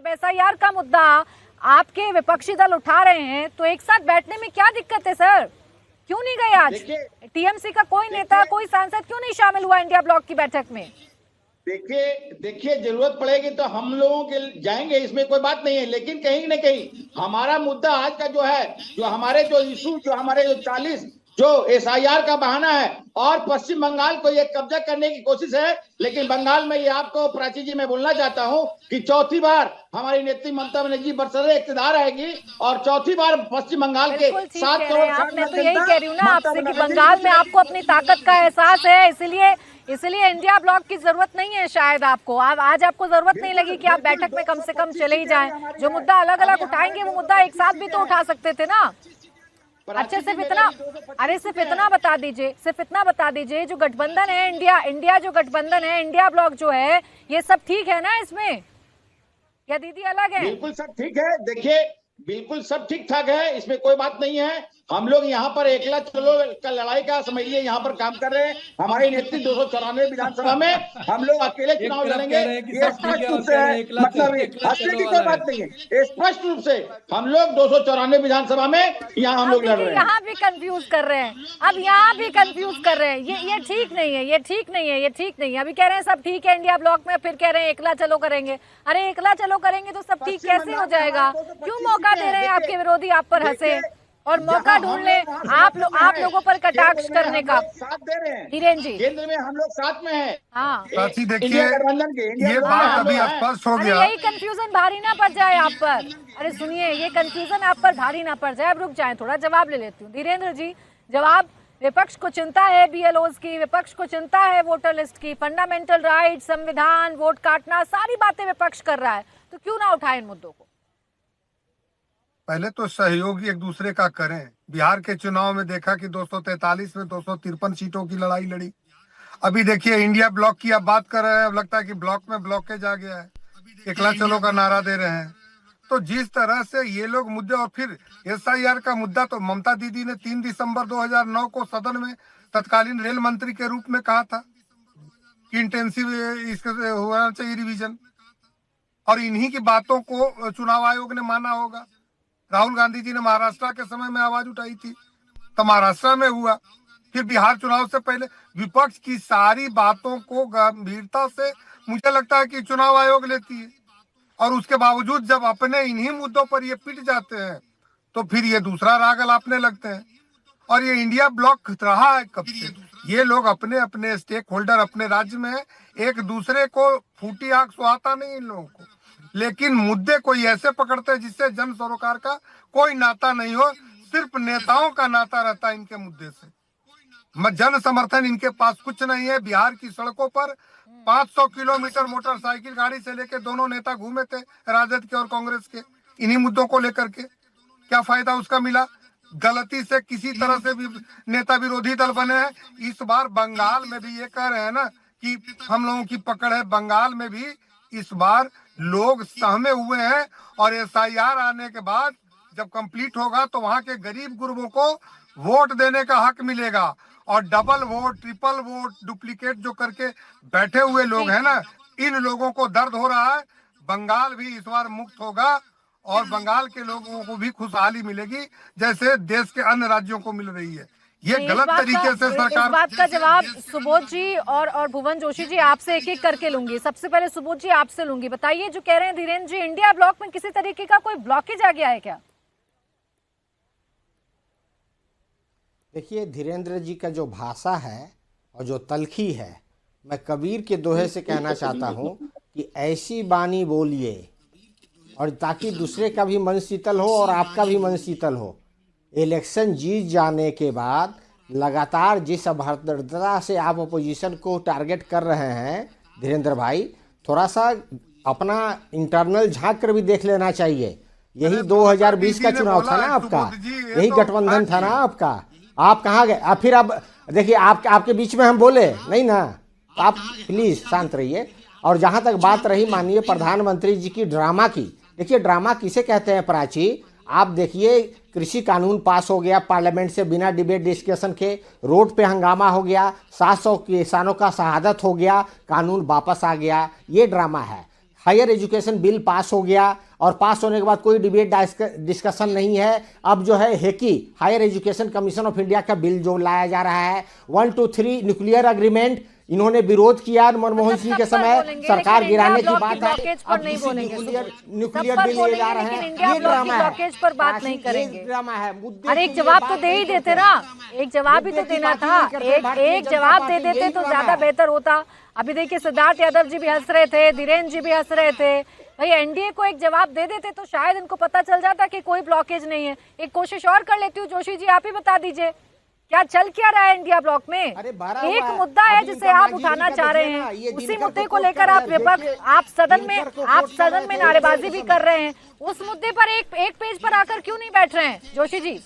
जब एसआईआर का मुद्दा आपके विपक्षी दल उठा रहे हैं तो एक साथ बैठने में क्या दिक्कत है सर? क्यों नहीं गए आज? टीएमसी का कोई नेता, कोई सांसद क्यों नहीं शामिल हुआ इंडिया ब्लॉक की बैठक में? देखिए जरूरत पड़ेगी तो हम लोगों के जाएंगे, इसमें कोई बात नहीं है, लेकिन कहीं न कहीं हमारा मुद्दा आज का जो है, जो हमारे जो इशू, जो हमारे जो 40 जो एसआईआर का बहाना है और पश्चिम बंगाल को ये कब्जा करने की कोशिश है। लेकिन बंगाल में ये आपको प्राची जी मैं बोलना चाहता हूं कि चौथी बार हमारी नेत्री ममता बनर्जी बरसरे इक़्तिदार आएगी और चौथी बार पश्चिम बंगाल के 7 करोड़। मैं तो यही कह रही हूँ ना आपसे कि बंगाल में आपको अपनी ताकत का एहसास है, इसलिए इंडिया ब्लॉक की जरूरत नहीं है शायद आपको। आज आपको जरूरत नहीं लगी कि आप बैठक में कम से कम चले ही जाएं। जो मुद्दा अलग अलग उठाएंगे वो मुद्दा एक साथ भी तो उठा सकते थे ना। अच्छा सिर्फ इतना बता दीजिए, जो गठबंधन है इंडिया जो गठबंधन है, इंडिया ब्लॉक जो है, ये सब ठीक है ना इसमें, या दीदी अलग है? बिल्कुल सब ठीक है, देखिए बिल्कुल सब ठीक ठाक है, इसमें कोई बात नहीं है। हम लोग यहाँ पर एकला चलो का लड़ाई का समझिए यहाँ पर काम कर रहे हैं। हमारी नेत्री 294 विधानसभा में हम लोग अकेले चुनाव लड़ेंगे, ये स्पष्ट रूप से है। मतलब हंसने की कोई बात नहीं है, स्पष्ट रूप से हम लोग 294 विधानसभा में यहाँ हम लोग लड़ रहे हैं। यहाँ भी कंफ्यूज कर रहे हैं, अब यहाँ भी कंफ्यूज कर रहे हैं। ये ठीक नहीं है, ये ठीक नहीं है। अभी कह रहे हैं सब ठीक है इंडिया ब्लॉक में, फिर कह रहे हैं एकला चलो करेंगे। अरे एकला चलो करेंगे तो सब ठीक कैसे हो जाएगा? क्यों मौका दे रहे हैं आपके विरोधी आप पर हंसे और मौका ढूंढ ले आप लोगों पर कटाक्ष करने का? साथ दे रहे हैं धीरेन्द्र जी, केंद्र में हम लोग साथ में हैं। हाँ देखिए ये बात अभी स्पष्ट हो गया। यही कंफ्यूजन भारी ना पड़ जाए आप पर। अरे सुनिए, ये कंफ्यूजन आप पर भारी ना पड़ जाए। अब रुक जाए, थोड़ा जवाब ले लेती हूँ। धीरेन्द्र जी, जवाब विपक्ष को चिंता है बीएलओज की, विपक्ष को चिंता है वोटर लिस्ट की, फंडामेंटल राइट, संविधान, वोट काटना, सारी बातें विपक्ष कर रहा है, तो क्यों ना उठाए इन मुद्दों को? पहले तो सहयोगी एक दूसरे का करें। बिहार के चुनाव में देखा कि 243 में 253 सीटों की लड़ाई लड़ी। अभी देखिए इंडिया ब्लॉक की आप बात कर रहे हैं, अब लगता है कि ब्लॉक में ब्लॉकेज आ गया है, एकला चलो का नारा दे रहे हैं। तो जिस तरह से ये लोग मुद्दे, और फिर एसआईआर का मुद्दा तो ममता दीदी ने 3 दिसंबर 2009 को सदन में तत्कालीन रेल मंत्री के रूप में कहा था कि इंटेंसिव इसका होना चाहिए रिवीजन, और इन्हीं की बातों को चुनाव आयोग ने माना होगा। राहुल गांधी जी ने महाराष्ट्र के समय में आवाज उठाई थी तो महाराष्ट्र में हुआ। फिर बिहार चुनाव से पहले विपक्ष की सारी बातों को गंभीरता से मुझे लगता है कि चुनाव आयोग लेती है, और उसके बावजूद जब अपने इन्हीं मुद्दों पर ये पिट जाते हैं तो फिर ये दूसरा राग अलापने लगते हैं। और ये इंडिया ब्लॉक रहा है कब से? ये लोग अपने अपने स्टेक होल्डर अपने राज्य में, एक दूसरे को फूटी आंख सुहाता नहीं इन लोगों को, लेकिन मुद्दे कोई ऐसे पकड़ते हैं जिससे जन सरोकार का कोई नाता नहीं हो, सिर्फ नेताओं का नाता रहता है इनके मुद्दे से। जन समर्थन इनके पास कुछ नहीं है। बिहार की सड़कों पर 500 किलोमीटर मोटरसाइकिल गाड़ी से लेके दोनों नेता घूमे थे, राजद के और कांग्रेस के, इन्हीं मुद्दों को लेकर के। क्या फायदा उसका मिला? गलती से किसी तरह से भी नेता विरोधी दल बने हैं। इस बार बंगाल में भी ये कह रहे हैं ना कि हम लोगों की पकड़ है, बंगाल में भी इस बार लोग सहमे हुए हैं, और एसआईआर आने के बाद जब कंप्लीट होगा तो वहां के गरीब गुरबों को वोट देने का हक मिलेगा। और double vote, triple vote, duplicate जो करके बैठे हुए लोग हैं ना, इन लोगों को दर्द हो रहा है। बंगाल भी इस बार मुक्त होगा और बंगाल के लोगों को भी खुशहाली मिलेगी जैसे देश के अन्य राज्यों को मिल रही है। ये गलत तरीके से सरकार। इस बात का जवाब सुबोध जी और भुवन जोशी जी आपसे एक एक करके लूंगी। सबसे पहले सुबोध जी आपसे लूंगी, बताइए जो कह रहे हैं धीरेन्द्र जी, इंडिया ब्लॉक में किसी तरीके का कोई ब्लॉकेज आ गया है क्या? देखिए धीरेन्द्र जी का जो भाषा है और जो तलखी है, मैं कबीर के दोहे से कहना चाहता हूँ कि ऐसी बानी बोलिए और ताकि दूसरे का भी मन शीतल हो और आपका भी मन शीतल हो। इलेक्शन जीत जाने के बाद लगातार जिस अभद्रता से आप अपोजिशन को टारगेट कर रहे हैं धीरेन्द्र भाई, थोड़ा सा अपना इंटरनल झांक कर भी देख लेना चाहिए। यही 2020 का चुनाव था ना आपका, यही गठबंधन था ना आपका। आप कहाँ गए? आप फिर अब देखिए आपके बीच में हम बोले नहीं ना, आप प्लीज शांत रहिए। और जहाँ तक बात रही माननीय प्रधानमंत्री जी की ड्रामा की, देखिए ड्रामा किसे कहते हैं प्राची? आप देखिए कृषि कानून पास हो गया पार्लियामेंट से बिना डिबेट डिस्कशन के, रोड पे हंगामा हो गया, 700 किसानों का शहादत हो गया, कानून वापस आ गया, ये ड्रामा है। हायर एजुकेशन बिल पास हो गया और पास होने के बाद कोई डिबेट डिस्कशन नहीं है। अब जो है HECI higher education commission of India का बिल जो लाया जा रहा है, 1, 2, 3 न्यूक्लियर एग्रीमेंट, इन्होंने विरोध किया मनमोहन सिंह के समय, सरकार गिराने की बात है। अब नहीं बोलेंगे, न्यूक्लियर बिल ले जा रहे हैं, ये ड्रामा है, पर बात नहीं करेंगे, ड्रामा है। अरे एक जवाब तो दे ही देते ना, एक जवाब भी तो देना था, एक जवाब दे देते तो ज्यादा बेहतर होता। अभी देखिए सिद्धार्थ यादव जी भी हंस रहे थे, धीरेन्द्र जी भी हंस रहे थे, भाई एनडीए को एक जवाब दे देते तो शायद इनको पता चल जाता कि कोई ब्लॉकेज नहीं है। एक कोशिश और कर लेती हूँ, जोशी जी आप ही बता दीजिए क्या चल क्या रहा है इंडिया ब्लॉक में। एक मुद्दा है जिसे आप उठाना चाह रहे हैं, उसी मुद्दे को लेकर आप विपक्ष, आप सदन में नारेबाजी भी कर रहे हैं, उस मुद्दे पर एक पेज पर आकर क्यों नहीं बैठ रहे हैं जोशी जी?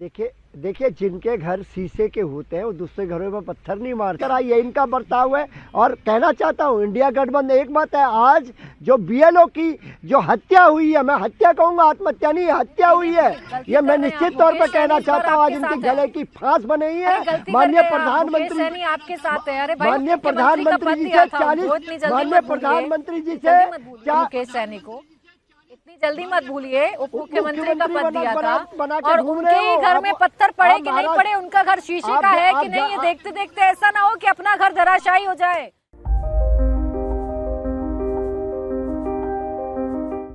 देखिए जिनके घर शीशे के होते हैं वो दूसरे घरों में पत्थर नहीं मारते। ये इनका बर्ताव है। और कहना चाहता हूँ इंडिया गठबंधन एक बात है, आज जो बीएलओ की जो हत्या हुई है, मैं हत्या कहूँगा, आत्महत्या नहीं, हत्या हुई है, ये मैं निश्चित तौर पर कहना चाहता हूँ। आज इनके गले की फांस बनी है। माननीय प्रधानमंत्री आपके साथ है, अरे माननीय प्रधानमंत्री जी से 40 माननीय प्रधानमंत्री जी से मुकेश सैनी को इतनी जल्दी मत भूलिए, उप मुख्यमंत्री का पद दिया था और उनके ही घर में पत्थर पड़े कि नहीं पड़े, उनका घर शीशे का है कि नहीं, ये देखते देखते ऐसा ना हो कि अपना घर धराशायी हो जाए।